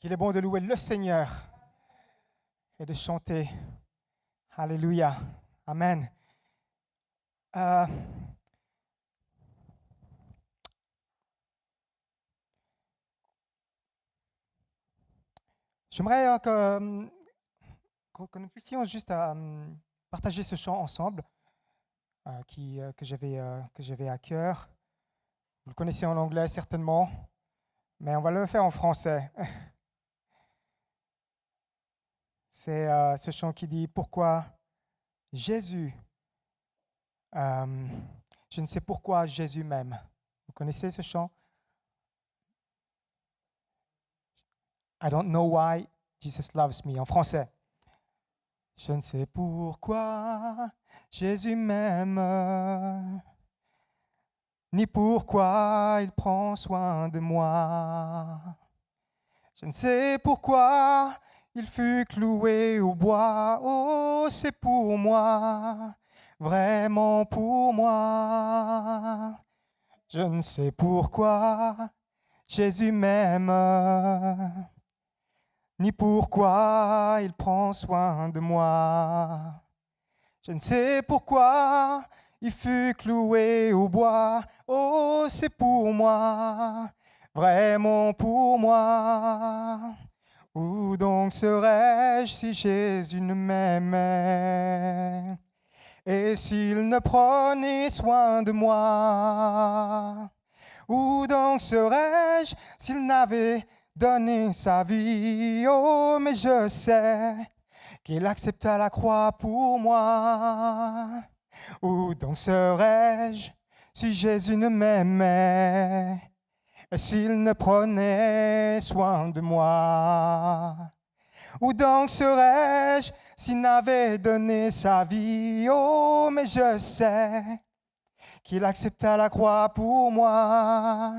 qu'il est bon de louer le Seigneur et de chanter. Alléluia. Amen. Euh, J'aimerais que nous puissions juste partager ce chant ensemble que j'avais à cœur. Vous le connaissez en anglais certainement, mais on va le faire en français. C'est ce chant qui dit « Pourquoi Jésus je ne sais pourquoi Jésus m'aime ». Vous connaissez ce chant? I don't know why Jesus loves me, en français. Je ne sais pourquoi Jésus m'aime, ni pourquoi il prend soin de moi. Je ne sais pourquoi il fut cloué au bois. Oh, c'est pour moi, vraiment pour moi. Je ne sais pourquoi Jésus m'aime, ni pourquoi il prend soin de moi. Je ne sais pourquoi il fut cloué au bois. Oh, c'est pour moi, vraiment pour moi. Où donc serais-je si Jésus ne m'aimait? Et s'il ne prenait soin de moi? Où donc serais-je s'il n'avait donné sa vie? Oh, mais je sais qu'il accepta la croix pour moi. Où donc serais-je si Jésus ne m'aimait et s'il ne prenait soin de moi? Où donc serais-je s'il n'avait donné sa vie? Oh, mais je sais qu'il accepta la croix pour moi.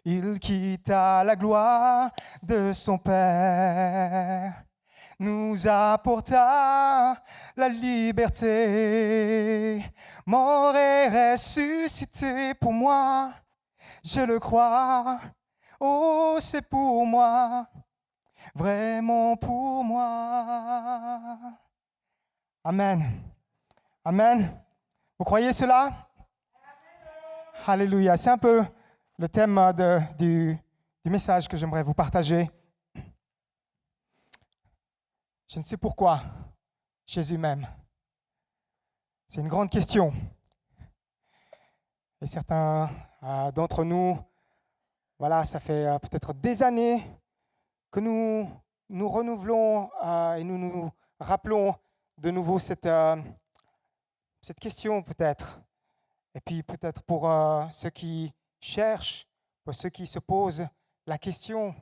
Il quitta la gloire de son Père, nous apporta la liberté, mort et ressuscité pour moi, je le crois. Oh, c'est pour moi, vraiment pour moi. Amen. Amen. Vous croyez cela? Alléluia. C'est un peu le thème du message que j'aimerais vous partager. Je ne sais pourquoi Jésus m'aime. C'est une grande question. Et certains d'entre nous, voilà, ça fait peut-être des années que nous renouvelons et nous nous rappelons de nouveau cette question peut-être. Et puis peut-être pour ceux qui cherchent, pour ceux qui se posent la question,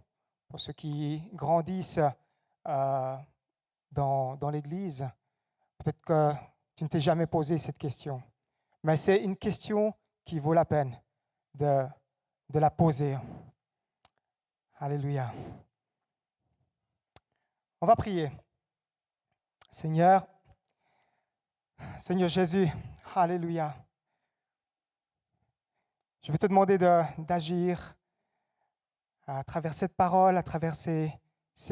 pour ceux qui grandissent dans l'Église, peut-être que tu ne t'es jamais posé cette question. Mais c'est une question qui vaut la peine de la poser. Alléluia. On va prier. Seigneur Jésus, alléluia. Je vais te demander d'agir à travers cette parole, à travers ces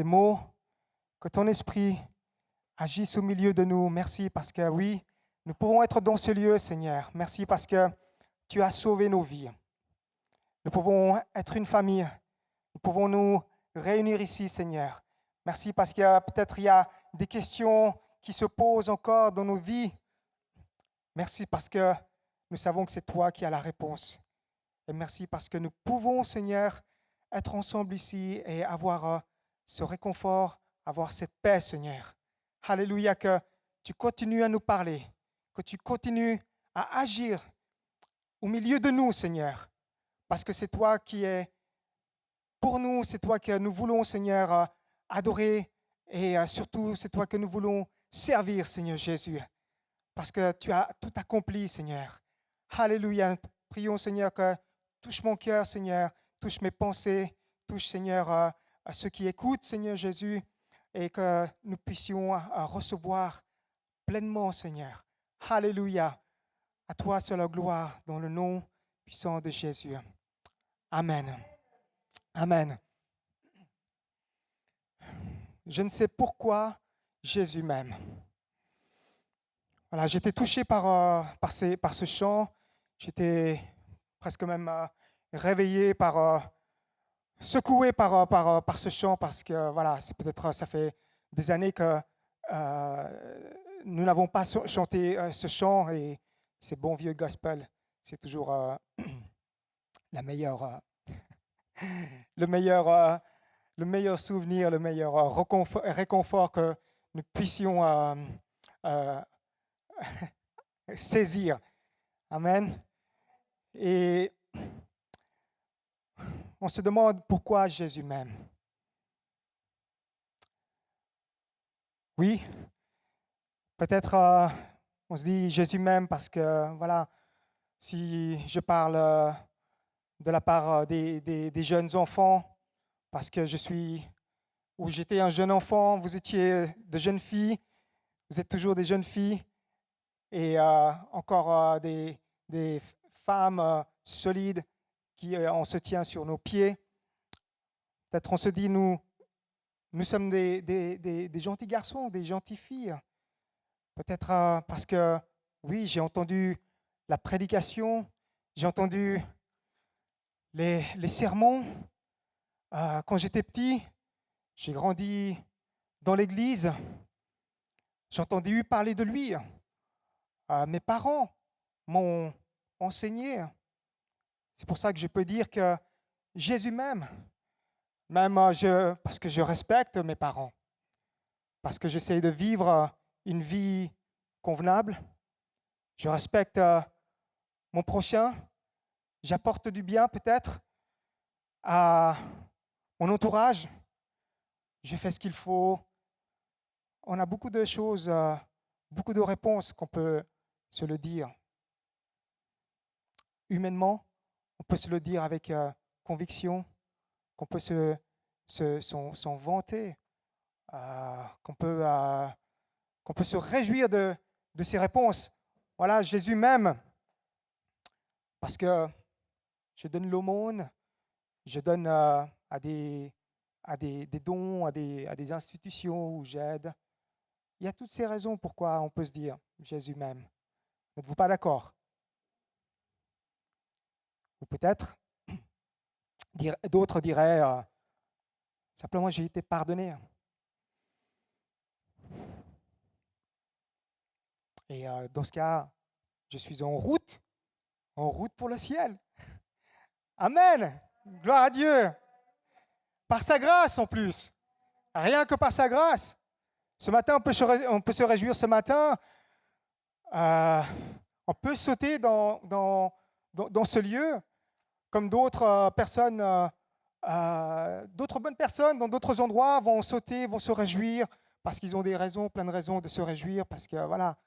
mots, que ton esprit agisse au milieu de nous. Merci parce que oui, nous pouvons être dans ce lieu, Seigneur. Merci parce que tu as sauvé nos vies. Nous pouvons être une famille. Nous pouvons nous réunir ici, Seigneur. Merci parce que peut-être il y a des questions qui se posent encore dans nos vies. Merci parce que nous savons que c'est toi qui as la réponse. Et merci parce que nous pouvons, Seigneur, être ensemble ici et avoir ce réconfort, avoir cette paix, Seigneur. Alléluia, que tu continues à nous parler, que tu continues à agir au milieu de nous, Seigneur, parce que c'est toi qui es pour nous, c'est toi que nous voulons, Seigneur, adorer et surtout, c'est toi que nous voulons servir, Seigneur Jésus, parce que tu as tout accompli, Seigneur. Alléluia. Prions, Seigneur, que touche mon cœur, Seigneur, touche mes pensées, touche, Seigneur, à ceux qui écoutent, Seigneur Jésus, et que nous puissions recevoir pleinement, Seigneur. Alléluia. À toi seule la gloire, dans le nom puissant de Jésus. Amen. Amen. je ne sais pourquoi Jésus m'aime. Voilà, j'étais touché par ce chant. J'étais presque même réveillé secoué par ce chant parce que voilà, c'est peut-être ça fait des années que nous n'avons pas chanté ce chant et ces bons vieux gospel, c'est toujours la meilleure, le meilleur, le meilleur souvenir, le meilleur réconfort que nous puissions euh, saisir. Amen. Et on se demande pourquoi Jésus m'aime. Oui, peut-être on se dit Jésus m'aime parce que, voilà, si je parle de la part des jeunes enfants, parce que ou j'étais un jeune enfant, vous étiez de jeunes filles, vous êtes toujours des jeunes filles, et encore des femmes solides qui on se tient sur nos pieds. Peut-être on se dit, nous sommes des gentils garçons, des gentilles filles. Peut-être parce que, oui, j'ai entendu la prédication, j'ai entendu les sermons. Quand j'étais petit, j'ai grandi dans l'église, j'ai entendu parler de lui. Mes parents m'ont enseigné. C'est pour ça que je peux dire que Jésus m'aime, même parce que je respecte mes parents, parce que j'essaie de vivre une vie convenable. Je respecte mon prochain. J'apporte du bien peut-être à mon entourage. Je fais ce qu'il faut. On a beaucoup de choses, beaucoup de réponses qu'on peut se le dire. Humainement, on peut se le dire avec conviction, qu'on peut s'en vanter, qu'on peut se réjouir de ces réponses. Voilà, Jésus m'aime parce que je donne l'aumône, je donne à des dons, à des institutions où j'aide. Il y a toutes ces raisons pourquoi on peut se dire Jésus m'aime. N'êtes-vous pas d'accord? Ou peut-être, d'autres diraient simplement j'ai été pardonné. Et dans ce cas, je suis en route pour le ciel. Amen. Gloire à Dieu. Par sa grâce en plus. Rien que par sa grâce. Ce matin, on peut se réjouir ce matin. On peut sauter dans ce lieu comme d'autres personnes, d'autres bonnes personnes dans d'autres endroits vont sauter, vont se réjouir parce qu'ils ont des raisons, plein de raisons de se réjouir parce que voilà,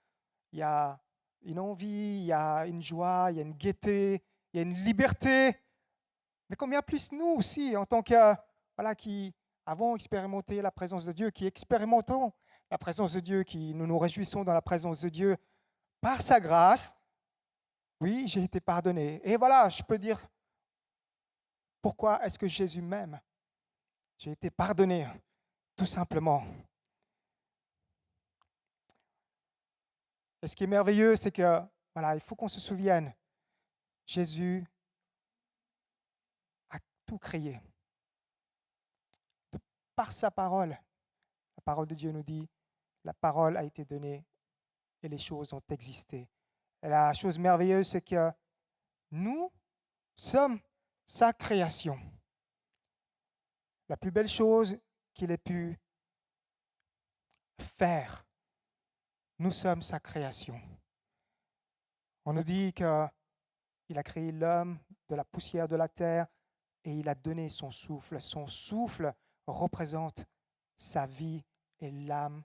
il y a une envie, il y a une joie, il y a une gaieté, il y a une liberté. Mais combien plus nous aussi, en tant que, voilà, qui avons expérimenté la présence de Dieu, qui expérimentons la présence de Dieu, qui nous réjouissons dans la présence de Dieu, par sa grâce, oui, j'ai été pardonné. Et voilà, je peux dire, pourquoi est-ce que Jésus m'aime? J'ai été pardonné, tout simplement. Et ce qui est merveilleux, c'est que, voilà, il faut qu'on se souvienne, Jésus a tout créé. Par sa parole, la parole de Dieu nous dit, la parole a été donnée et les choses ont existé. Et la chose merveilleuse, c'est que nous sommes sa création. La plus belle chose qu'il ait pu faire, nous sommes sa création. On nous dit qu'il a créé l'homme de la poussière de la terre et il a donné son souffle. Son souffle représente sa vie et l'âme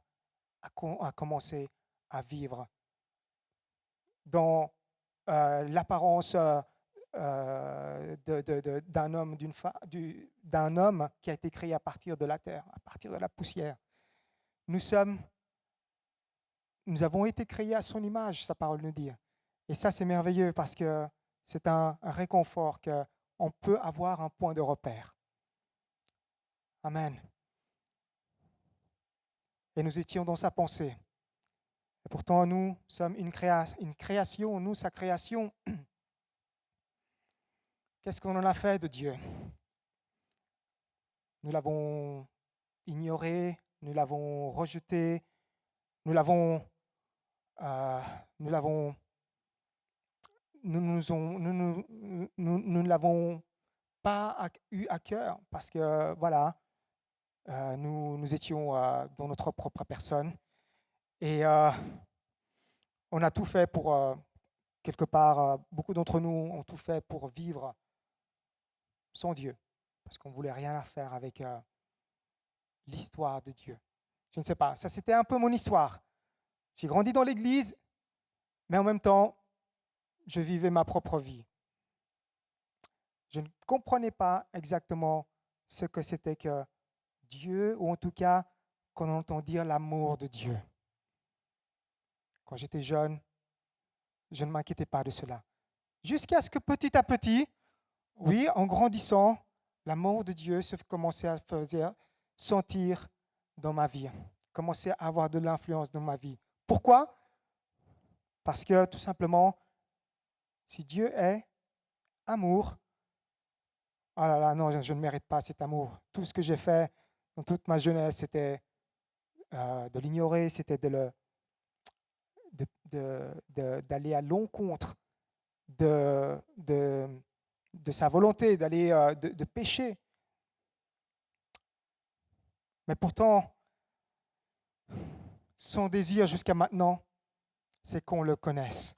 a commencé à vivre dans l'apparence d'un homme, d'un homme qui a été créé à partir de la terre, à partir de la poussière. Nous avons été créés à son image, sa parole nous dit. Et ça, c'est merveilleux parce que c'est un réconfort qu'on peut avoir un point de repère. Amen. et nous étions dans sa pensée. Et pourtant, nous sommes une création, nous, sa création. Qu'est-ce qu'on en a fait de Dieu? Nous l'avons ignoré, nous l'avons rejeté, nous l'avons, euh, nous l'avons, nous ne l'avons pas eu à cœur parce que voilà, nous étions dans notre propre personne et on a tout fait pour quelque part. Beaucoup d'entre nous ont tout fait pour vivre sans Dieu parce qu'on voulait rien à faire avec l'histoire de Dieu. Je ne sais pas, ça c'était un peu mon histoire. J'ai grandi dans l'Église, mais en même temps, je vivais ma propre vie. Je ne comprenais pas exactement ce que c'était que Dieu, ou en tout cas qu'on entend dire l'amour de Dieu. Quand j'étais jeune, je ne m'inquiétais pas de cela. Jusqu'à ce que petit à petit, oui, en grandissant, l'amour de Dieu se commençait à faire sentir dans ma vie, commençait à avoir de l'influence dans ma vie. Pourquoi? Parce que tout simplement, si Dieu est amour, oh là là, non, je ne mérite pas cet amour. Tout ce que j'ai fait dans toute ma jeunesse, c'était de l'ignorer, c'était d'aller à l'encontre de sa volonté, d'aller de pécher. Mais pourtant, son désir jusqu'à maintenant, c'est qu'on le connaisse.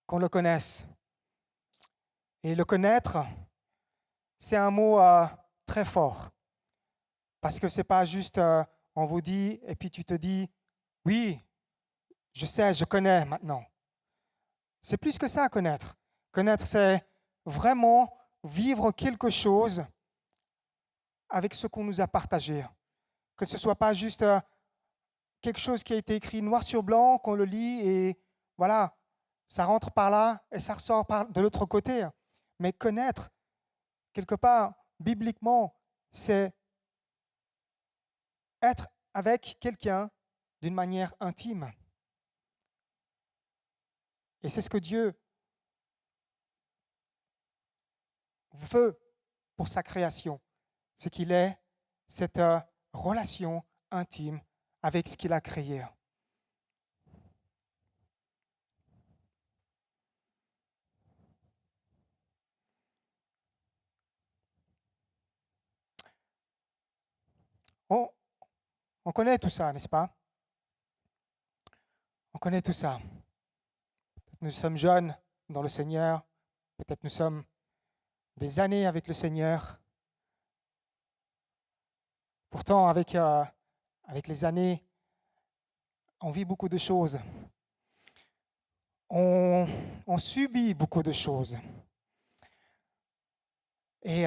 Qu'on le connaisse. Et le connaître, c'est un mot très fort. Parce que ce n'est pas juste, on vous dit, et puis tu te dis, oui, je sais, je connais maintenant. C'est plus que ça, connaître. Connaître, c'est vraiment vivre quelque chose avec ce qu'on nous a partagé. Que ce ne soit pas juste quelque chose qui a été écrit noir sur blanc, qu'on le lit et voilà, ça rentre par là et ça ressort de l'autre côté. Mais connaître, quelque part, bibliquement, c'est être avec quelqu'un d'une manière intime. Et c'est ce que Dieu veut pour sa création. C'est qu'il ait cette relation intime avec ce qu'il a créé. On connaît tout ça, n'est-ce pas? On connaît tout ça. Nous sommes jeunes dans le Seigneur. Peut-être nous sommes des années avec le Seigneur. Pourtant, avec les années, on vit beaucoup de choses. On subit beaucoup de choses. Et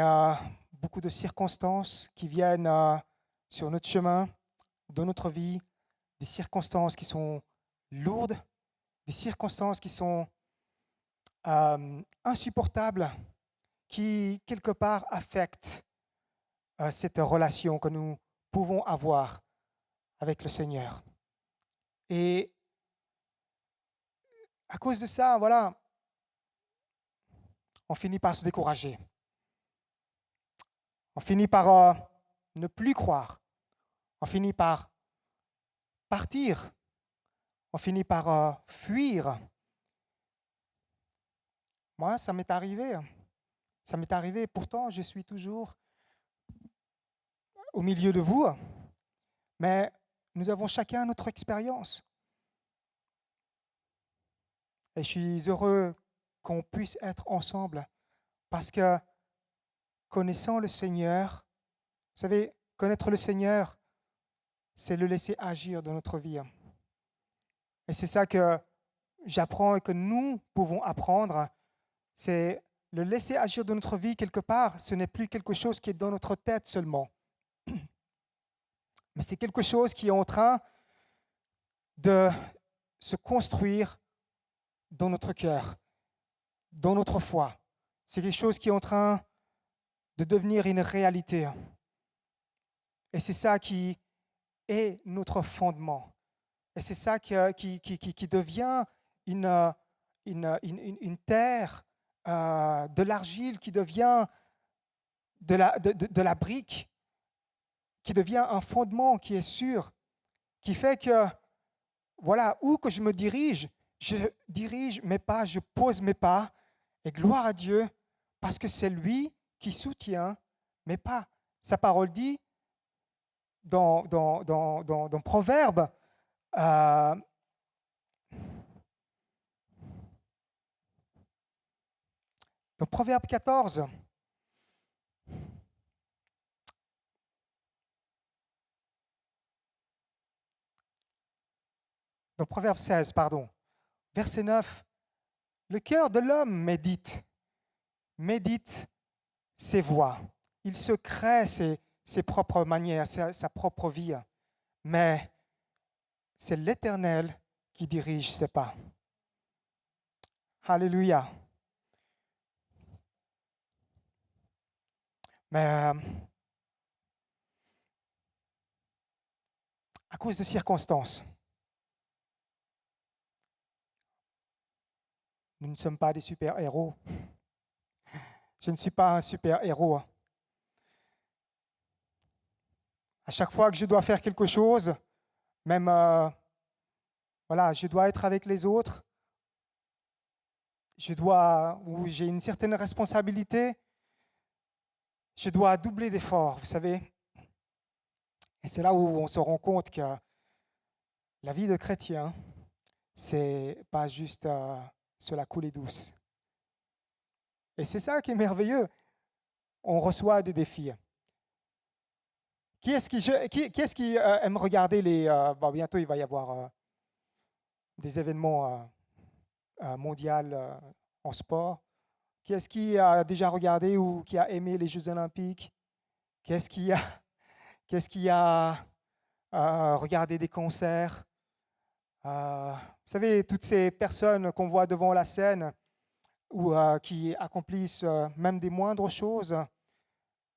beaucoup de circonstances qui viennent sur notre chemin, dans notre vie, des circonstances qui sont lourdes, des circonstances qui sont insupportables, qui quelque part affectent cette relation que nous pouvons avoir avec le Seigneur. Et à cause de ça, voilà, on finit par se décourager. On finit par ne plus croire. On finit par partir. On finit par fuir. Moi, ça m'est arrivé. Ça m'est arrivé. Pourtant, je suis toujours au milieu de vous. Mais nous avons chacun notre expérience. Et je suis heureux qu'on puisse être ensemble parce que connaissant le Seigneur, vous savez, connaître le Seigneur, c'est le laisser agir dans notre vie. Et c'est ça que j'apprends et que nous pouvons apprendre, c'est le laisser agir dans notre vie quelque part. Ce n'est plus quelque chose qui est dans notre tête seulement, mais c'est quelque chose qui est en train de se construire dans notre cœur, dans notre foi. C'est quelque chose qui est en train de devenir une réalité. Et c'est ça qui est notre fondement. Et c'est ça qui devient une terre, de l'argile, qui devient de la brique, qui devient un fondement qui est sûr, qui fait que, voilà, où que je me dirige, je dirige mes pas, je pose mes pas, et gloire à Dieu, parce que c'est lui qui soutient mes pas. Sa parole dit dans Proverbe, euh, dans Proverbe 14, dans Proverbe 16, pardon, verset 9, le cœur de l'homme médite ses voies. Il se crée ses propres manières, sa propre vie. Mais c'est l'Éternel qui dirige ses pas. Alléluia. Mais à cause de circonstances, nous ne sommes pas des super-héros. Je ne suis pas un super-héros. À chaque fois que je dois faire quelque chose, même voilà, je dois être avec les autres, ou j'ai une certaine responsabilité, je dois doubler d'efforts, vous savez. Et c'est là où on se rend compte que la vie de chrétien, c'est pas juste sur la coulée douce. Et c'est ça qui est merveilleux. On reçoit des défis. Qui est-ce qui aime regarder les... bientôt, il va y avoir des événements mondiaux en sport. Qui est-ce qui a déjà regardé ou qui a aimé les Jeux olympiques? Qui est-ce qui a regardé des concerts? Vous savez, toutes ces personnes qu'on voit devant la scène ou qui accomplissent même des moindres choses,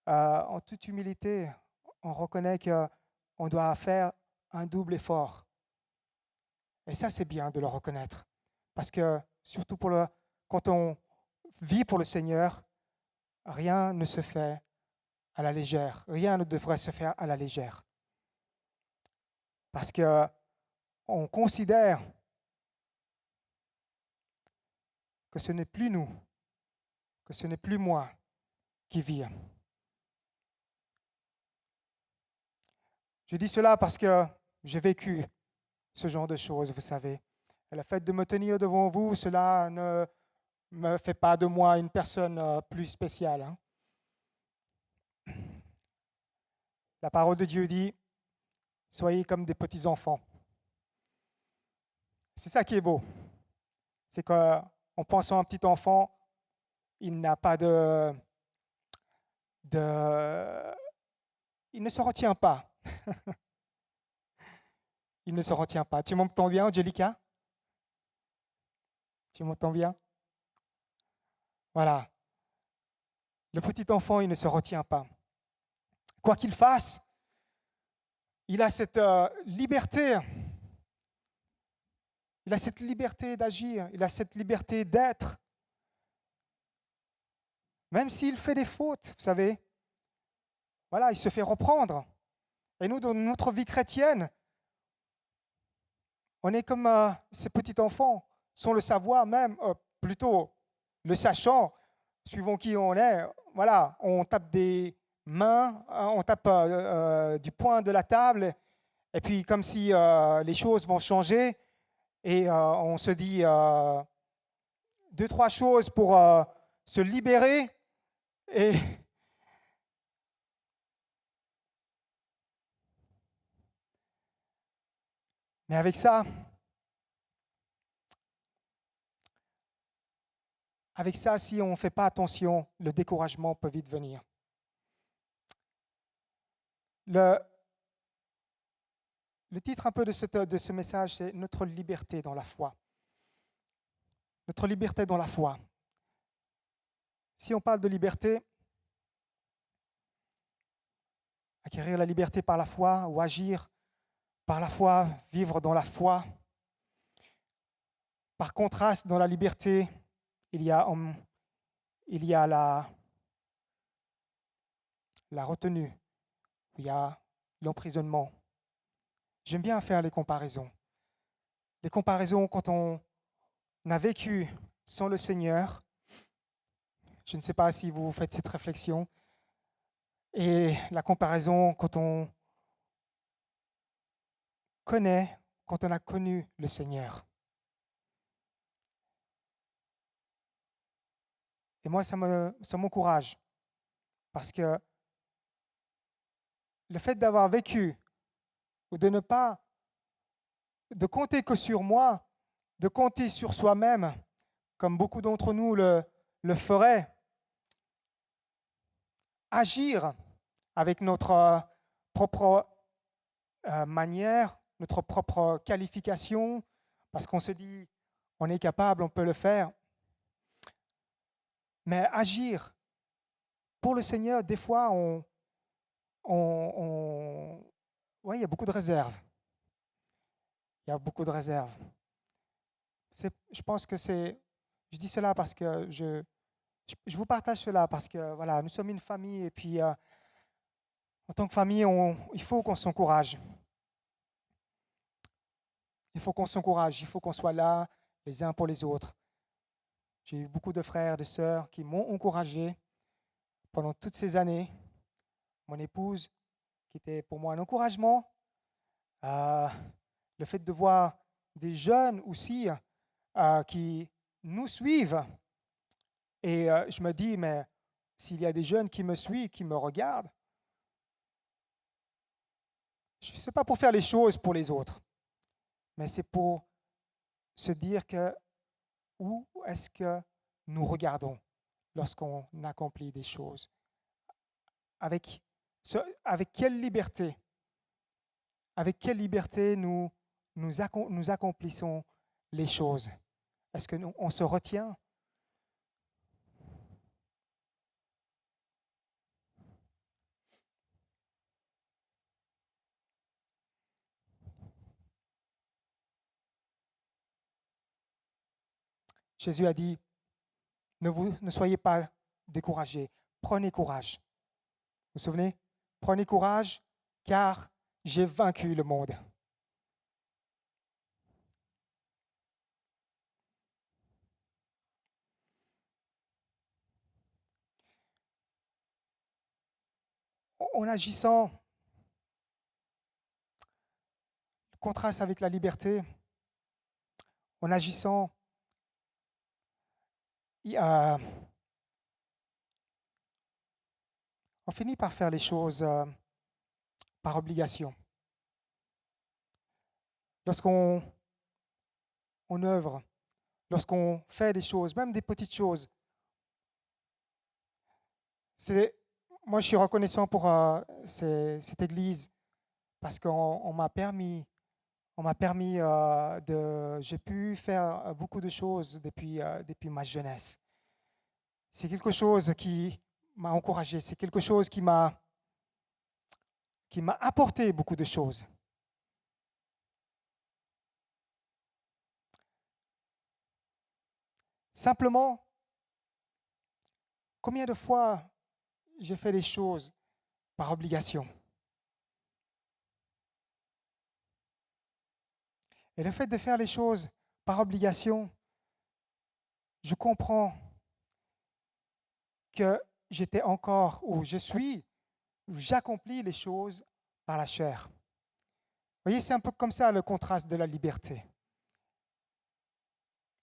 en toute humilité, on reconnaît qu'on doit faire un double effort. Et ça, c'est bien de le reconnaître. Parce que, surtout quand on vit pour le Seigneur, rien ne se fait à la légère. Rien ne devrait se faire à la légère. Parce qu'on considère que ce n'est plus nous, que ce n'est plus moi qui vis. Je dis cela parce que j'ai vécu ce genre de choses, vous savez. Et le fait de me tenir devant vous, cela ne me fait pas de moi une personne plus spéciale. Hein. La parole de Dieu dit, soyez comme des petits enfants. C'est ça qui est beau. C'est qu'en pensant à un petit enfant, il n'a pas il ne se retient pas. Il ne se retient pas. Tu m'entends bien, Angelica? Tu m'entends bien? Voilà. Le petit enfant, il ne se retient pas. Quoi qu'il fasse, il a cette liberté. Il a cette liberté d'agir. Il a cette liberté d'être. Même s'il fait des fautes, vous savez. Voilà, il se fait reprendre. Et nous, dans notre vie chrétienne, on est comme ces petits enfants, sans le savoir même, plutôt le sachant, suivant qui on est. Voilà, on tape des mains, on tape du poing de la table, et puis comme si les choses vont changer, et on se dit deux, trois choses pour se libérer, et mais avec ça, si on ne fait pas attention, le découragement peut vite venir. Le titre un peu de ce message, c'est « Notre liberté dans la foi ». Notre liberté dans la foi. Si on parle de liberté, acquérir la liberté par la foi ou agir par la foi, vivre dans la foi. Par contraste, dans la liberté, il y a la retenue, il y a l'emprisonnement. J'aime bien faire les comparaisons. Les comparaisons quand on a vécu sans le Seigneur. Je ne sais pas si vous faites cette réflexion. Et la comparaison quand on connaît, quand on a connu le Seigneur. Et moi, ça m'encourage. Parce que le fait d'avoir vécu ou de ne pas, de compter que sur moi, de compter sur soi-même, comme beaucoup d'entre nous le feraient, agir avec notre propre manière, notre propre qualification, parce qu'on se dit, on est capable, on peut le faire. Mais agir pour le Seigneur, des fois, ouais, il y a beaucoup de réserves. Il y a beaucoup de réserves. Je pense que je dis cela parce que je vous partage cela parce que voilà, nous sommes une famille et puis en tant que famille, il faut qu'on s'encourage. Il faut qu'on s'encourage, il faut qu'on soit là les uns pour les autres. J'ai eu beaucoup de frères, de sœurs qui m'ont encouragé pendant toutes ces années. Mon épouse, qui était pour moi un encouragement. Le fait de voir des jeunes aussi qui nous suivent. Et je me dis, mais s'il y a des jeunes qui me suivent, qui me regardent, ce n'est pas pour faire les choses pour les autres, mais c'est pour se dire que où est-ce que nous regardons lorsqu'on accomplit des choses? Avec quelle liberté? Avec quelle liberté nous accomplissons les choses? Est-ce que on se retient? Jésus a dit, ne soyez pas découragés, prenez courage. Vous vous souvenez? Prenez courage, car j'ai vaincu le monde. En agissant, le contraste avec la liberté, en agissant, on finit par faire les choses par obligation. Lorsqu'on œuvre, lorsqu'on fait des choses, même des petites choses, moi je suis reconnaissant pour cette église parce qu'on m'a permis, j'ai pu faire beaucoup de choses depuis ma jeunesse. C'est quelque chose qui m'a encouragé, c'est quelque chose qui m'a apporté beaucoup de choses. Simplement, combien de fois j'ai fait des choses par obligation? Et le fait de faire les choses par obligation, je comprends que j'étais encore, ou je suis, où j'accomplis les choses par la chair. Vous voyez, c'est un peu comme ça le contraste de la liberté.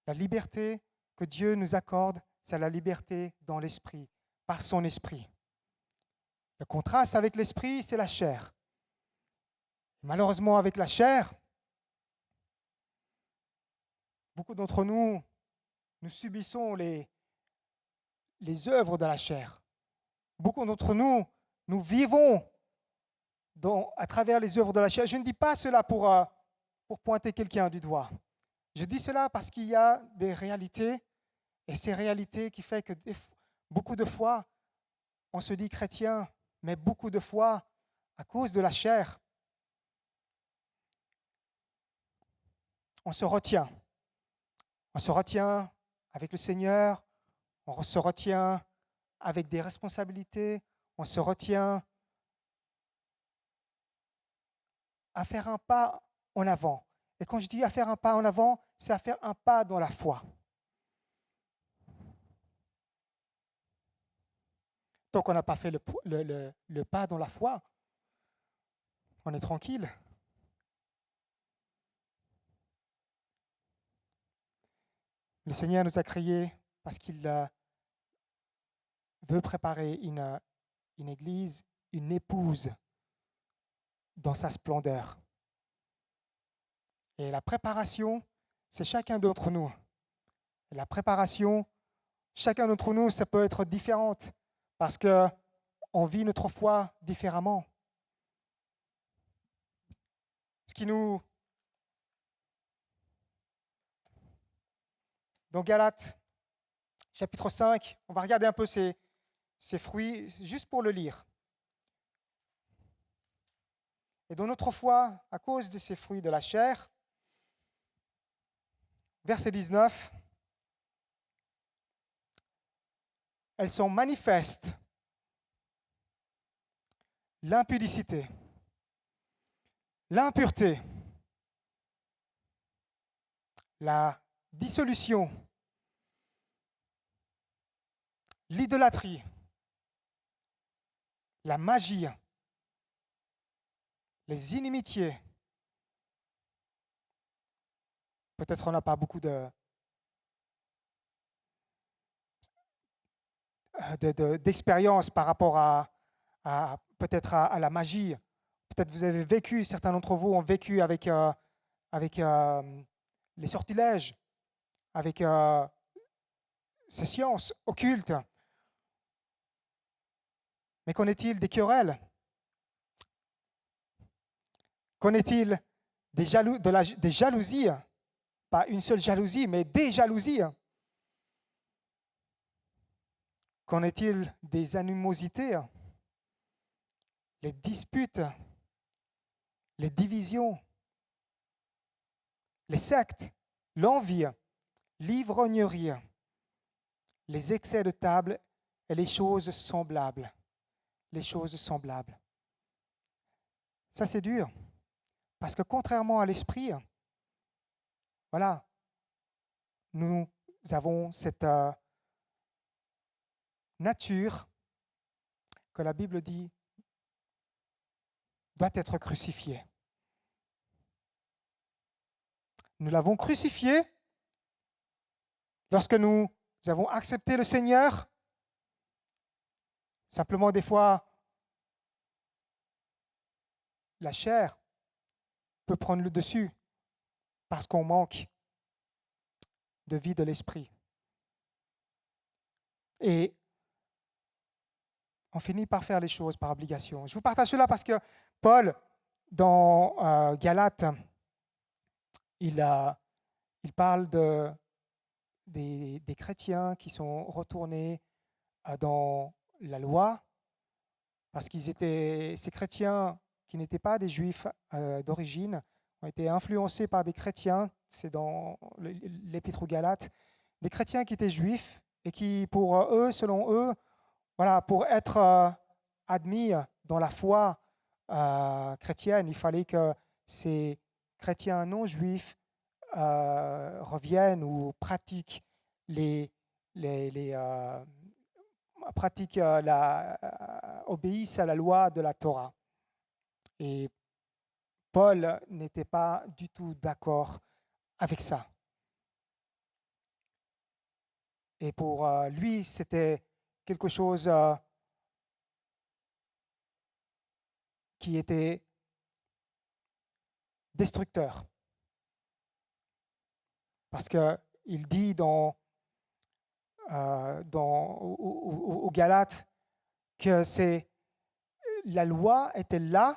La liberté que Dieu nous accorde, c'est la liberté dans l'esprit, par son esprit. Le contraste avec l'esprit, c'est la chair. Malheureusement, avec la chair, beaucoup d'entre nous, nous subissons les œuvres de la chair. Beaucoup d'entre nous, nous vivons à travers les œuvres de la chair. Je ne dis pas cela pour pointer quelqu'un du doigt. Je dis cela parce qu'il y a des réalités, et ces réalités qui font que beaucoup de fois, on se dit chrétien, mais beaucoup de fois, à cause de la chair, on se retient. On se retient avec le Seigneur, on se retient avec des responsabilités, on se retient à faire un pas en avant. Et quand je dis à faire un pas en avant, c'est à faire un pas dans la foi. Tant qu'on n'a pas fait le pas dans la foi, on est tranquille. Le Seigneur nous a créés parce qu'il veut préparer une église, une épouse dans sa splendeur. Et la préparation, c'est chacun d'entre nous. Et la préparation, chacun d'entre nous, ça peut être différente parce qu'on vit notre foi différemment. Ce qui nous... Dans Galates, chapitre 5, on va regarder un peu ces fruits, juste pour le lire. Et dans notre foi, à cause de ces fruits de la chair, verset 19, elles sont manifestes. L'impudicité, l'impureté, la dissolution, l'idolâtrie, la magie, les inimitiés. Peut-être on n'a pas beaucoup d'expérience par rapport à peut-être à la magie. Peut-être vous avez vécu, certains d'entre vous ont vécu avec les sortilèges, avec ces sciences occultes. Mais qu'en est-il des querelles? Qu'en est-il des jalousies? Pas une seule jalousie, mais des jalousies. Qu'en est-il des animosités? Les disputes, les divisions, les sectes, l'envie, l'ivrognerie, les excès de table et les choses semblables. Les choses semblables. Ça, c'est dur. Parce que contrairement à l'esprit, voilà, nous avons cette nature que la Bible dit doit être crucifiée. Nous l'avons crucifié lorsque nous avons accepté le Seigneur. Simplement, des fois, la chair peut prendre le dessus parce qu'on manque de vie de l'esprit. Et on finit par faire les choses par obligation. Je vous partage cela parce que Paul, dans Galates, il parle des chrétiens qui sont retournés dans la loi, parce ces chrétiens qui n'étaient pas des juifs d'origine, ont été influencés par des chrétiens, c'est dans l'Épître aux Galates, des chrétiens qui étaient juifs et qui, pour eux, selon eux, voilà, pour être admis dans la foi chrétienne, il fallait que ces chrétiens non juifs reviennent ou pratiquent obéissent à la loi de la Torah. Et Paul n'était pas du tout d'accord avec ça. Et pour lui, c'était quelque chose qui était destructeur. Parce qu'il dit aux Galates que la loi était là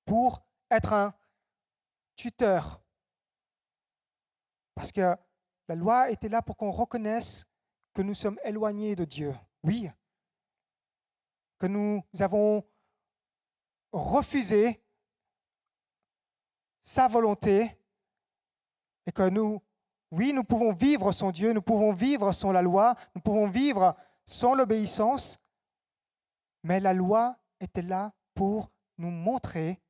pour être un tuteur. Parce que la loi était là pour qu'on reconnaisse que nous sommes éloignés de Dieu. Oui, que nous avons refusé sa volonté Et que nous, oui, nous pouvons vivre sans Dieu, nous pouvons vivre sans la loi, nous pouvons vivre sans l'obéissance, mais la loi était là pour nous montrer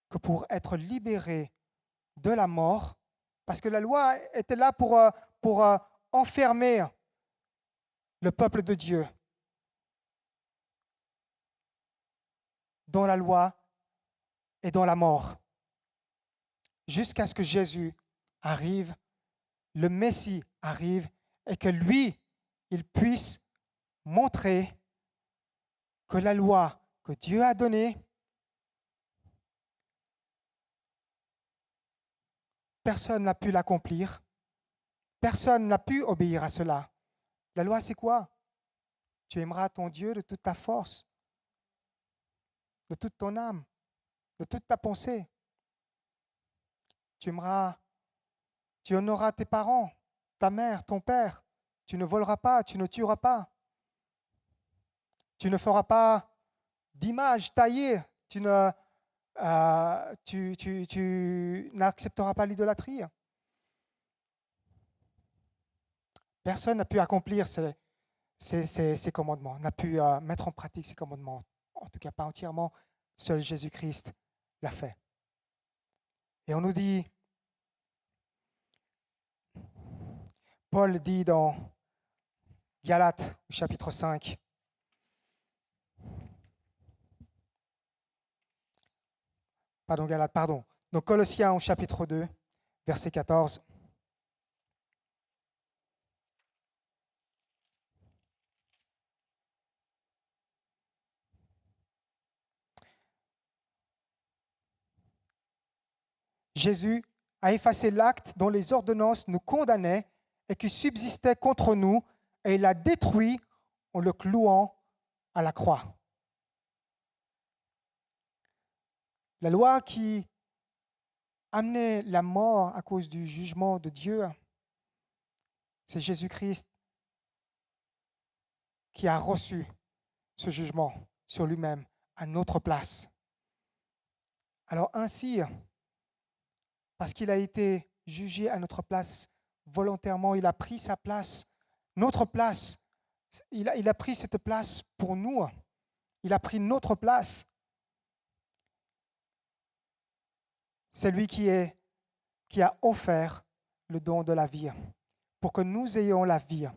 que pour être libérés de la mort, parce que la loi était là pour enfermer le peuple de Dieu dans la loi et dans la mort, jusqu'à ce que Jésus arrive, le Messie arrive, et que lui, il puisse montrer que la loi que Dieu a donnée, personne n'a pu l'accomplir, personne n'a pu obéir à cela. La loi, c'est quoi? Tu aimeras ton Dieu de toute ta force, de toute ton âme, de toute ta pensée. Tu aimeras, tu honoreras tes parents, ta mère, ton père. Tu ne voleras pas, tu ne tueras pas. Tu ne feras pas d'image taillée. Tu n'accepteras pas l'idolâtrie. Personne n'a pu accomplir ces commandements, n'a pu mettre en pratique ces commandements. En tout cas, pas entièrement. Seul Jésus-Christ l'a fait. Et on nous dit, Paul dit dans Galates, chapitre 5, donc Colossiens au chapitre 2, verset 14. Jésus a effacé l'acte dont les ordonnances nous condamnaient et qui subsistait contre nous, et il l'a détruit en le clouant à la croix. La loi qui amenait la mort à cause du jugement de Dieu, c'est Jésus-Christ qui a reçu ce jugement sur lui-même à notre place. Alors ainsi, parce qu'il a été jugé à notre place volontairement, il a pris sa place, notre place. Il a pris cette place pour nous. Il a pris notre place. C'est lui qui a offert le don de la vie pour que nous ayons la vie,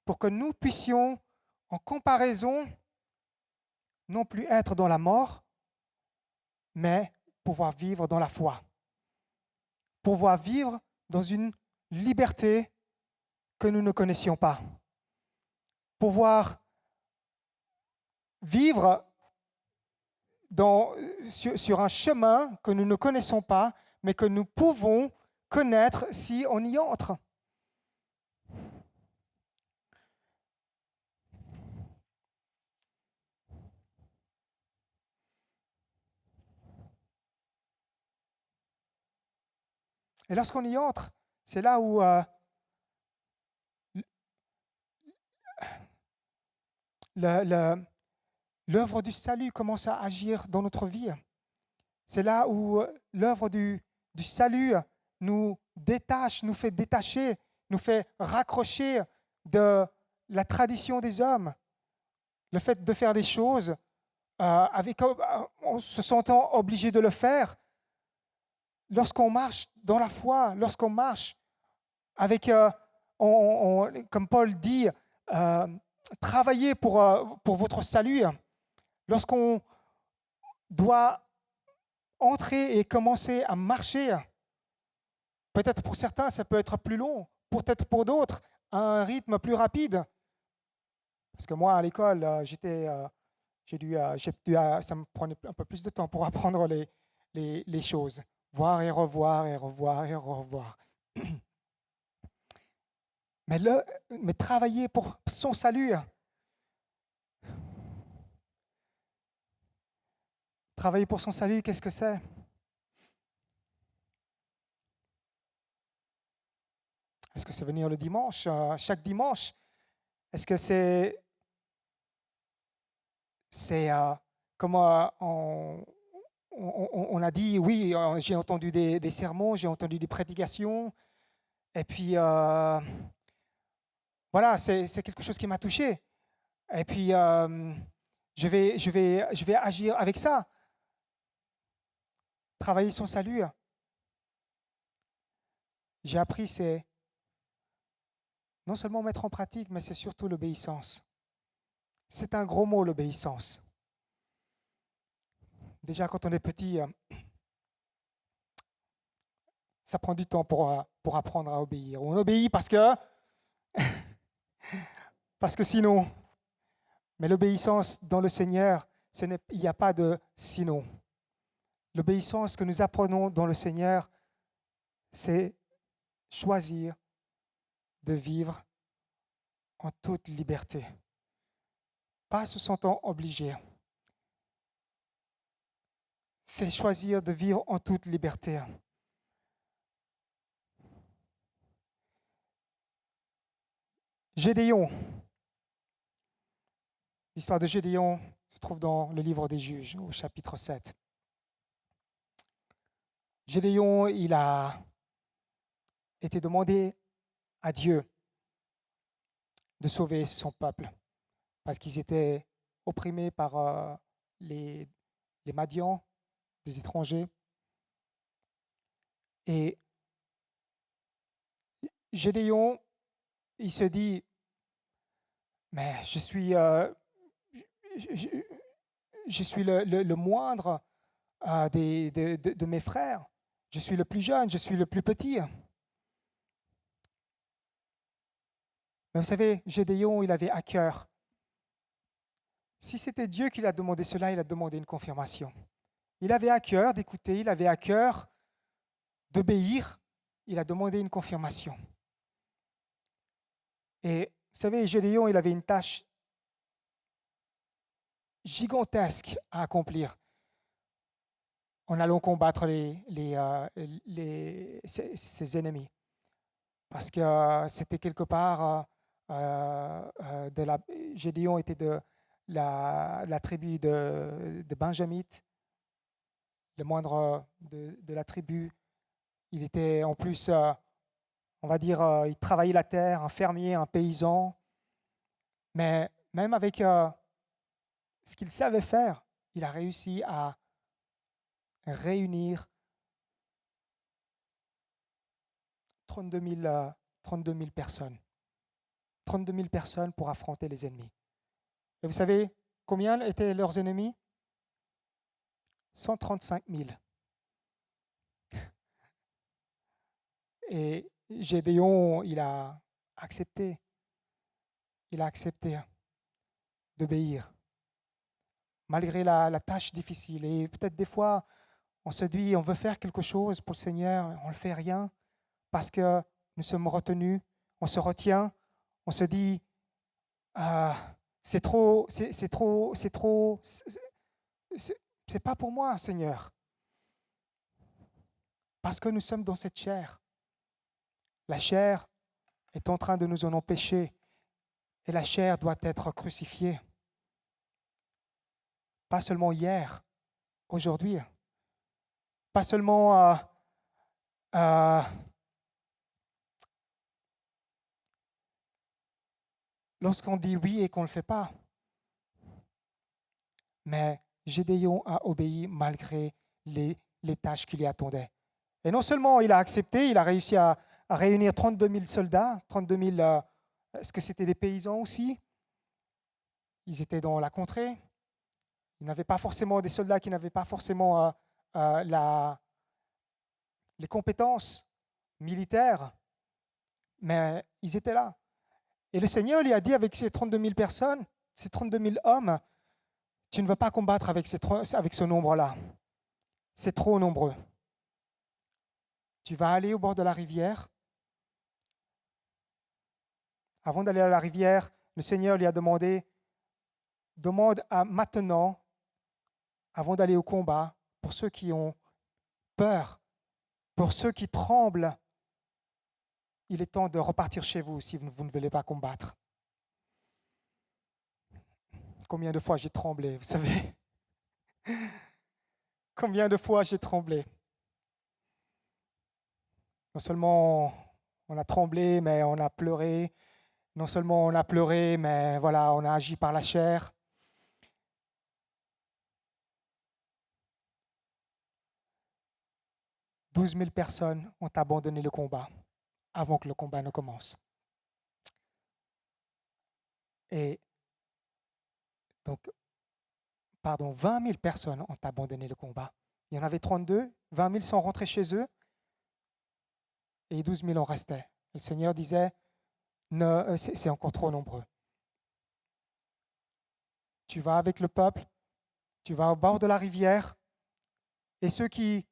pour que nous puissions, en comparaison, non plus être dans la mort, mais pouvoir vivre dans la foi, pouvoir vivre dans une liberté que nous ne connaissions pas, pouvoir vivre sur un chemin que nous ne connaissons pas, mais que nous pouvons connaître si on y entre. Et lorsqu'on y entre, c'est là où l'œuvre du salut commence à agir dans notre vie. C'est là où l'œuvre du salut nous détache, nous fait détacher, nous fait raccrocher de la tradition des hommes. Le fait de faire des choses en se sentant obligé de le faire. Lorsqu'on marche dans la foi, lorsqu'on marche avec, comme Paul dit, travailler pour votre salut, lorsqu'on doit entrer et commencer à marcher, peut-être pour certains, ça peut être plus long, peut-être pour d'autres, à un rythme plus rapide. Parce que moi, à l'école, ça me prenait un peu plus de temps pour apprendre les choses. Voir et revoir et revoir et revoir. Mais travailler pour son salut. Travailler pour son salut, qu'est-ce que c'est? Est-ce que c'est venir le dimanche, chaque dimanche? Est-ce que c'est comme on a dit, oui, j'ai entendu des sermons, j'ai entendu des prédications, et puis voilà, c'est quelque chose qui m'a touché. Et puis je vais agir avec ça, travailler son salut. J'ai appris, c'est non seulement mettre en pratique, mais c'est surtout l'obéissance. C'est un gros mot, l'obéissance. Déjà, quand on est petit, ça prend du temps pour apprendre à obéir. On obéit parce que sinon, mais l'obéissance dans le Seigneur, il n'y a pas de sinon. L'obéissance que nous apprenons dans le Seigneur, c'est choisir de vivre en toute liberté, pas se sentant obligé. C'est choisir de vivre en toute liberté. Gédéon. L'histoire de Gédéon se trouve dans le livre des Juges, au chapitre 7. Gédéon, il a été demandé à Dieu de sauver son peuple parce qu'ils étaient opprimés par les Madians, des étrangers. Et Gédéon, il se dit, mais je suis le moindre de mes frères. Je suis le plus jeune, je suis le plus petit. Mais vous savez, Gédéon, il avait à cœur. Si c'était Dieu qui l'a demandé cela, il a demandé une confirmation. Il avait à cœur d'écouter, il avait à cœur d'obéir, il a demandé une confirmation. Et vous savez, Gédéon, il avait une tâche gigantesque à accomplir en allant combattre ses ennemis. Parce que c'était quelque part, Gédéon était de la tribu de Benjamite, le moindre de la tribu. Il était en plus, on va dire, il travaillait la terre, un fermier, un paysan. Mais même avec ce qu'il savait faire, il a réussi à réunir 32 000 personnes. 32 000 personnes pour affronter les ennemis. Et vous savez combien étaient leurs ennemis? 135 000. Et Gédéon, il a accepté d'obéir, malgré la tâche difficile. Et peut-être des fois, on se dit, on veut faire quelque chose pour le Seigneur, on ne fait rien parce que nous sommes retenus, on se retient, on se dit, c'est pas pour moi, Seigneur. Parce que nous sommes dans cette chair. La chair est en train de nous en empêcher et la chair doit être crucifiée. Pas seulement hier, aujourd'hui. Pas seulement lorsqu'on dit oui et qu'on ne le fait pas. Mais Gédéon a obéi malgré les tâches qui lui attendaient. Et non seulement il a accepté, il a réussi à réunir 32 000 soldats, 32 000, est-ce que c'était des paysans aussi? Ils étaient dans la contrée. Ils n'avaient pas forcément des soldats qui n'avaient pas forcément les compétences militaires, mais ils étaient là. Et le Seigneur lui a dit avec ces 32 000 personnes, ces 32 000 hommes, tu ne vas pas combattre avec ce nombre-là. C'est trop nombreux. Tu vas aller au bord de la rivière. Avant d'aller à la rivière, le Seigneur lui a demandé, demande maintenant, avant d'aller au combat, pour ceux qui ont peur, pour ceux qui tremblent, il est temps de repartir chez vous si vous ne voulez pas combattre. Combien de fois j'ai tremblé, vous savez? Combien de fois j'ai tremblé. Non seulement on a tremblé, mais on a pleuré. Non seulement on a pleuré, mais voilà, on a agi par la chair. « 12 000 personnes ont abandonné le combat avant que le combat ne commence. Et donc, 20 000 personnes ont abandonné le combat. Il y en avait 32, 20 000 sont rentrés chez eux et 12 000 en restaient. Le Seigneur disait, c'est encore trop nombreux. Tu vas avec le peuple, tu vas au bord de la rivière, et ceux qui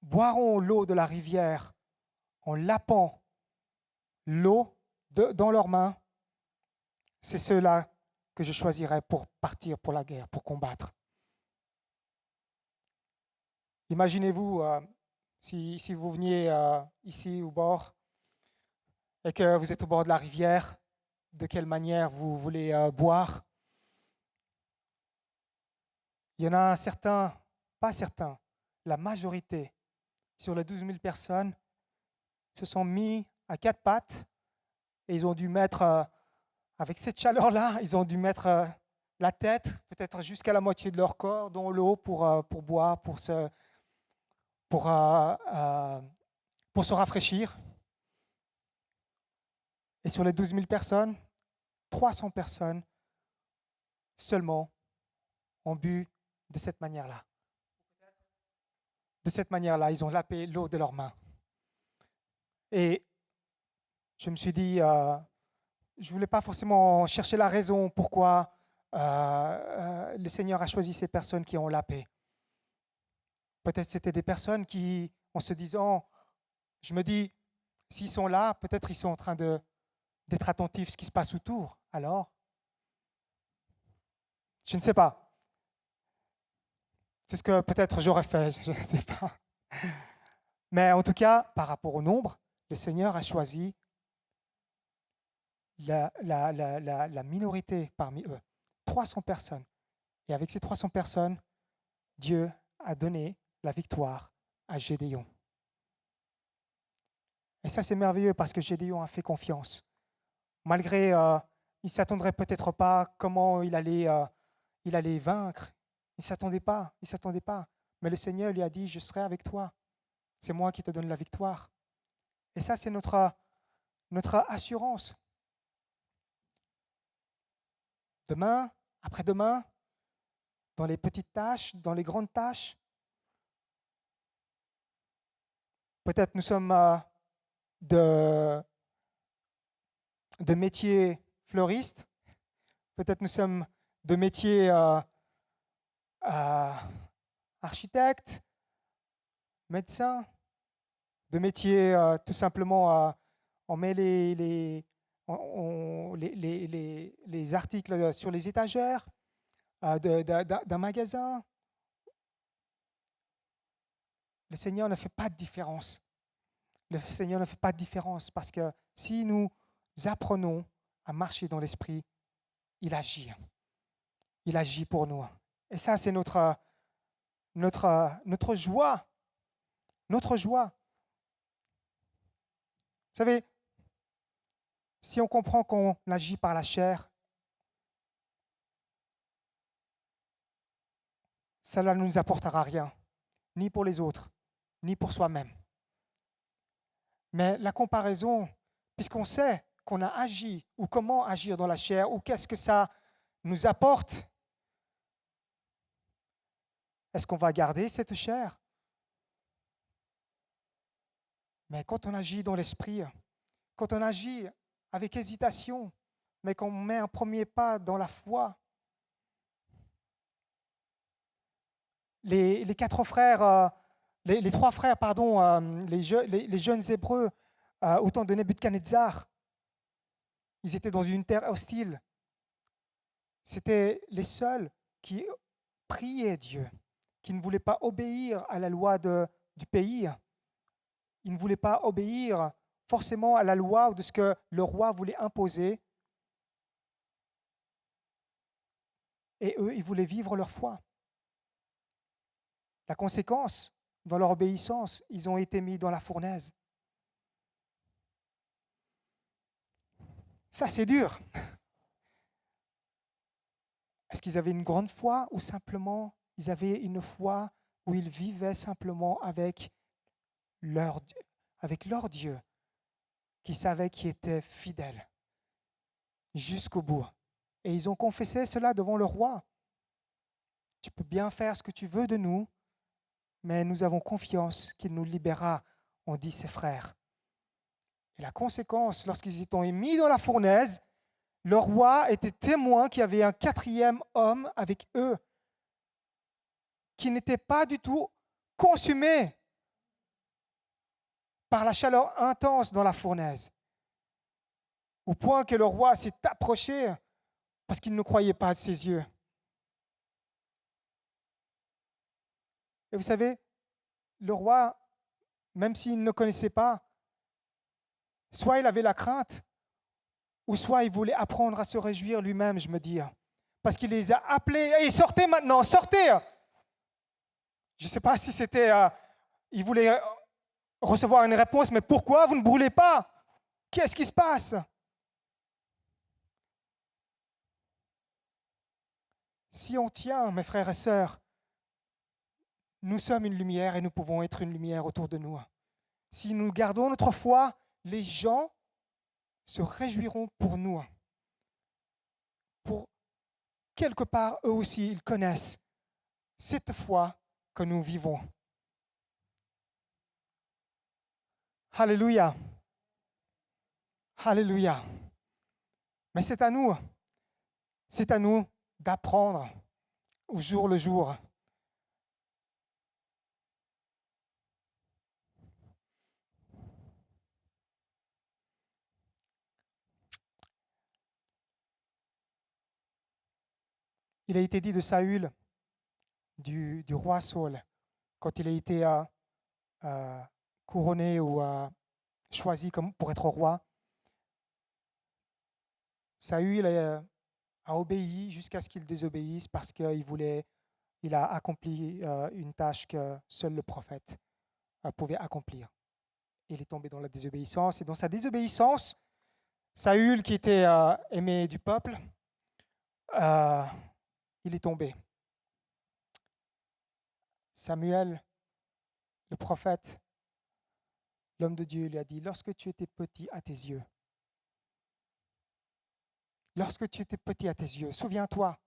boiront l'eau de la rivière en lapant l'eau dans leurs mains, c'est ceux-là que je choisirai pour partir pour la guerre, pour combattre. Imaginez-vous si vous veniez ici au bord et que vous êtes au bord de la rivière, de quelle manière vous voulez boire. Il y en a certains, pas certains, la majorité, sur les 12 000 personnes, se sont mis à quatre pattes et ils ont dû mettre, avec cette chaleur-là, ils ont dû mettre la tête, peut-être jusqu'à la moitié de leur corps, dans l'eau pour boire, pour se rafraîchir. Et sur les 12 000 personnes, 300 personnes seulement ont bu de cette manière-là. De cette manière-là, ils ont lapé l'eau de leurs mains. Et je me suis dit, je ne voulais pas forcément chercher la raison pourquoi le Seigneur a choisi ces personnes qui ont lapé. Peut-être c'était des personnes qui, en se disant, je me dis, s'ils sont là, peut-être ils sont en train d'être attentifs à ce qui se passe autour. Alors, je ne sais pas. C'est ce que peut-être j'aurais fait, je ne sais pas. Mais en tout cas, par rapport au nombre, le Seigneur a choisi la minorité parmi eux. 300 personnes. Et avec ces 300 personnes, Dieu a donné la victoire à Gédéon. Et ça, c'est merveilleux parce que Gédéon a fait confiance. Malgré, il ne s'attendrait peut-être pas comment il allait vaincre. Il ne s'attendait pas, il s'attendait pas. Mais le Seigneur lui a dit, je serai avec toi. C'est moi qui te donne la victoire. Et ça, c'est notre assurance. Demain, après-demain, dans les petites tâches, dans les grandes tâches, peut-être nous sommes de métiers fleuristes, peut-être nous sommes de métiers architectes, médecins, de métiers tout simplement, on met les articles sur les étagères d'un magasin. Le Seigneur ne fait pas de différence. Le Seigneur ne fait pas de différence parce que si nous apprenons à marcher dans l'Esprit, il agit. Il agit pour nous. Et ça, c'est notre joie. Notre joie. Vous savez, si on comprend qu'on agit par la chair, cela ne nous apportera rien, ni pour les autres, ni pour soi-même. Mais la comparaison, puisqu'on sait qu'on a agi ou comment agir dans la chair ou qu'est-ce que ça nous apporte, est-ce qu'on va garder cette chair? Mais quand on agit dans l'esprit, quand on agit avec hésitation, mais qu'on met un premier pas dans la foi, les quatre frères, les trois frères, pardon, les jeunes Hébreux, au temps de Nebuchadnezzar, ils étaient dans une terre hostile. C'était les seuls qui priaient Dieu, qui ne voulaient pas obéir à la loi du pays. Ils ne voulaient pas obéir forcément à la loi ou de ce que le roi voulait imposer. Et eux, ils voulaient vivre leur foi. La conséquence, dans leur obéissance, ils ont été mis dans la fournaise. Ça, c'est dur. Est-ce qu'ils avaient une grande foi ou simplement ils avaient une foi où ils vivaient simplement avec leur Dieu, qui savait qui était fidèle jusqu'au bout. Et ils ont confessé cela devant le roi. Tu peux bien faire ce que tu veux de nous, mais nous avons confiance qu'il nous libérera, ont dit ses frères. Et la conséquence, lorsqu'ils étaient mis dans la fournaise, le roi était témoin qu'il y avait un quatrième homme avec eux qui n'était pas du tout consumé par la chaleur intense dans la fournaise, au point que le roi s'est approché parce qu'il ne croyait pas à ses yeux. Et vous savez, le roi, même s'il ne connaissait pas, soit il avait la crainte, ou soit il voulait apprendre à se réjouir lui-même, je me dis. Parce qu'il les a appelés, hey, sortez maintenant, sortez. Je ne sais pas si c'était, il voulait recevoir une réponse, mais pourquoi vous ne brûlez pas? Qu'est-ce qui se passe? Si on tient, mes frères et sœurs, nous sommes une lumière et nous pouvons être une lumière autour de nous. Si nous gardons notre foi, les gens se réjouiront pour nous. Pour quelque part, eux aussi, ils connaissent cette foi que nous vivons. Alléluia. Alléluia. Mais c'est à nous d'apprendre au jour le jour. Il a été dit de Saül, du roi Saul, quand il a été couronné ou choisi comme pour être roi, Saül a obéi jusqu'à ce qu'il désobéisse parce il a accompli une tâche que seul le prophète pouvait accomplir. Il est tombé dans la désobéissance et dans sa désobéissance, Saül, qui était aimé du peuple, il est tombé. Samuel, le prophète, l'homme de Dieu, lui a dit, lorsque tu étais petit à tes yeux, souviens-toi,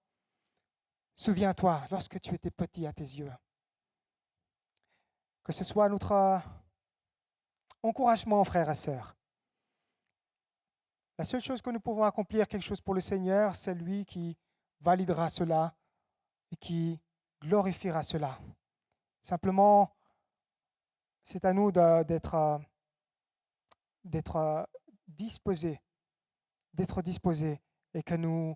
lorsque tu étais petit à tes yeux, que ce soit notre encouragement, frères et sœurs. La seule chose que nous pouvons accomplir, quelque chose pour le Seigneur, c'est lui qui validera cela et qui glorifiera cela. Simplement, c'est à nous d'être disposés, et que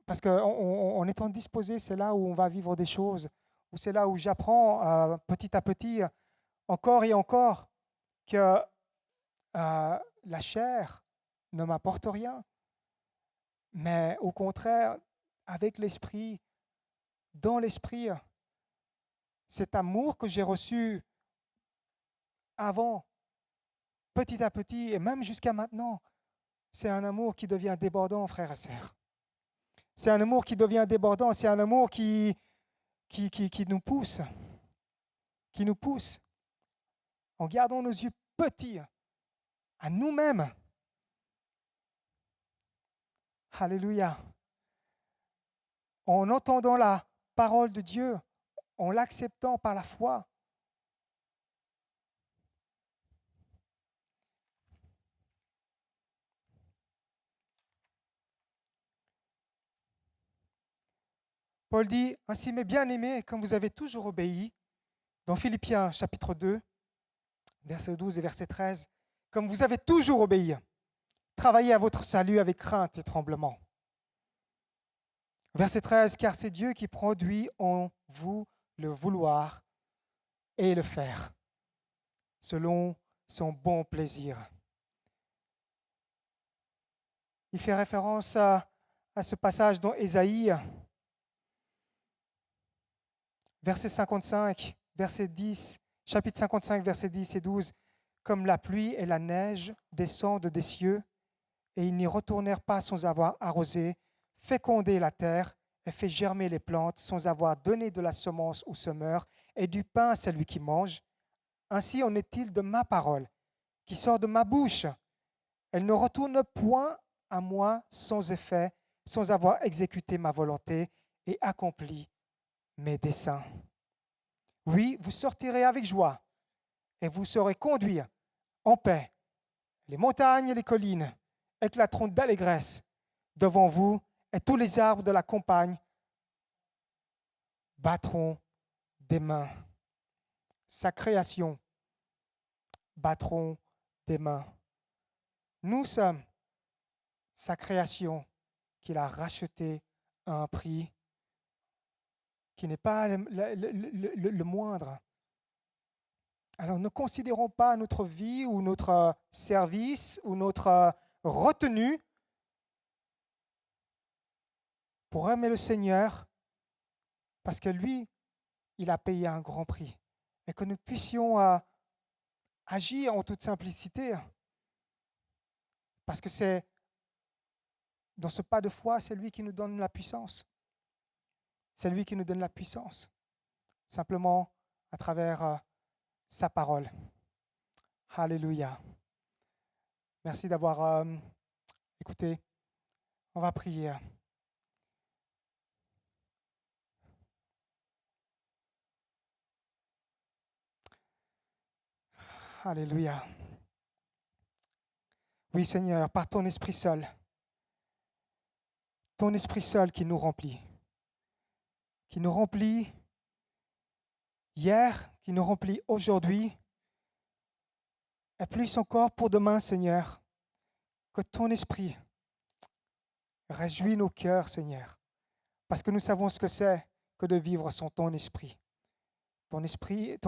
parce qu'en étant disposés, c'est là où on va vivre des choses, où c'est là où j'apprends petit à petit, encore et encore, que la chair ne m'apporte rien, mais au contraire, avec l'esprit, dans l'esprit, cet amour que j'ai reçu avant, petit à petit, et même jusqu'à maintenant, c'est un amour qui devient débordant, frères et sœurs. C'est un amour qui devient débordant, c'est un amour qui nous pousse, en gardant nos yeux petits à nous-mêmes. Alléluia. En entendant la parole de Dieu, en l'acceptant par la foi. Paul dit, ainsi mes bien-aimés, comme vous avez toujours obéi, dans Philippiens chapitre 2, verset 12 et verset 13, comme vous avez toujours obéi, travaillez à votre salut avec crainte et tremblement. Verset 13, car c'est Dieu qui produit en vous le vouloir et le faire, selon son bon plaisir. Il fait référence à ce passage dans Ésaïe, Verset 55, verset 10, chapitre 55, versets 10 et 12. Comme la pluie et la neige descendent des cieux, et ils n'y retournèrent pas sans avoir arrosé, fécondé la terre et fait germer les plantes, sans avoir donné de la semence au semeur et du pain à celui qui mange. Ainsi en est-il de ma parole, qui sort de ma bouche. Elle ne retourne point à moi sans effet, sans avoir exécuté ma volonté et accompli mes desseins. Oui, vous sortirez avec joie et vous saurez conduire en paix. Les montagnes et les collines éclateront d'allégresse devant vous et tous les arbres de la campagne battront des mains. Sa création battront des mains. Nous sommes sa création qu'il a rachetée à un prix qui n'est pas le moindre. Alors ne considérons pas notre vie ou notre service ou notre retenue pour aimer le Seigneur, parce que lui, il a payé un grand prix. Et que nous puissions agir en toute simplicité, parce que c'est dans ce pas de foi, c'est lui qui nous donne la puissance. C'est lui qui nous donne la puissance, simplement à travers sa parole. Alléluia. Merci d'avoir écouté. On va prier. Alléluia. Oui, Seigneur, par ton Esprit seul qui nous remplit hier, qui nous remplit aujourd'hui, et plus encore pour demain, Seigneur, que ton Esprit réjouit nos cœurs, Seigneur, parce que nous savons ce que c'est que de vivre sans ton Esprit. Ton Esprit,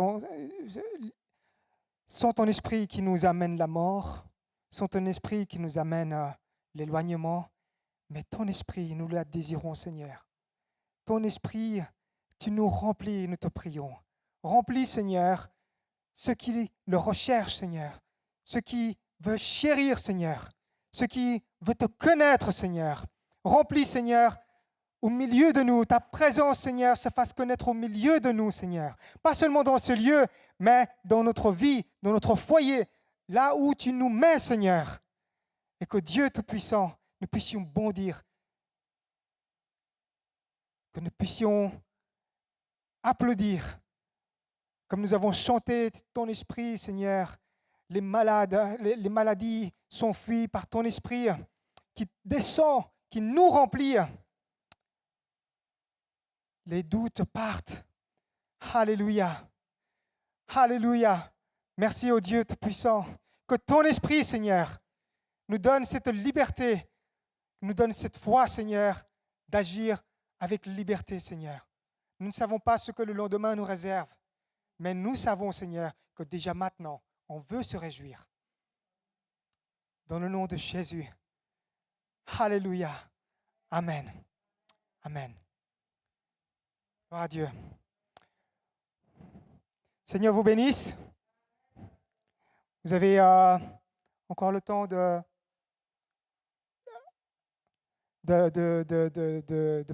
sans ton Esprit qui nous amène la mort, sans ton Esprit qui nous amène l'éloignement, mais ton Esprit, nous la désirons, Seigneur. Ton Esprit, tu nous remplis, nous te prions. Remplis, Seigneur, ceux qui le recherchent, Seigneur, ceux qui veulent chérir, Seigneur, ceux qui veulent te connaître, Seigneur. Remplis, Seigneur, au milieu de nous, ta présence, Seigneur, se fasse connaître au milieu de nous, Seigneur. Pas seulement dans ce lieu, mais dans notre vie, dans notre foyer, là où tu nous mets, Seigneur. Et que Dieu Tout-Puissant, nous puissions bondir, que nous puissions applaudir, comme nous avons chanté ton esprit, Seigneur. Les maladies sont fuies par ton esprit qui descend, qui nous remplit. Les doutes partent. Alléluia. Alléluia. Merci au Dieu Tout-Puissant. Que ton esprit, Seigneur, nous donne cette liberté, nous donne cette foi, Seigneur, d'agir avec liberté, Seigneur. Nous ne savons pas ce que le lendemain nous réserve, mais nous savons, Seigneur, que déjà maintenant, on veut se réjouir. Dans le nom de Jésus. Alléluia. Amen. Amen. Gloire à Dieu. Seigneur vous bénisse. Vous avez encore le temps de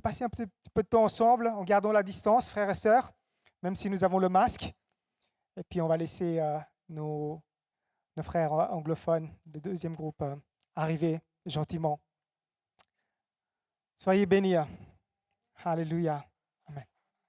passer un petit peu de temps ensemble en gardant la distance, frères et sœurs, même si nous avons le masque. Et puis on va laisser nos frères anglophones, le deuxième groupe, arriver gentiment. Soyez bénis. Alléluia.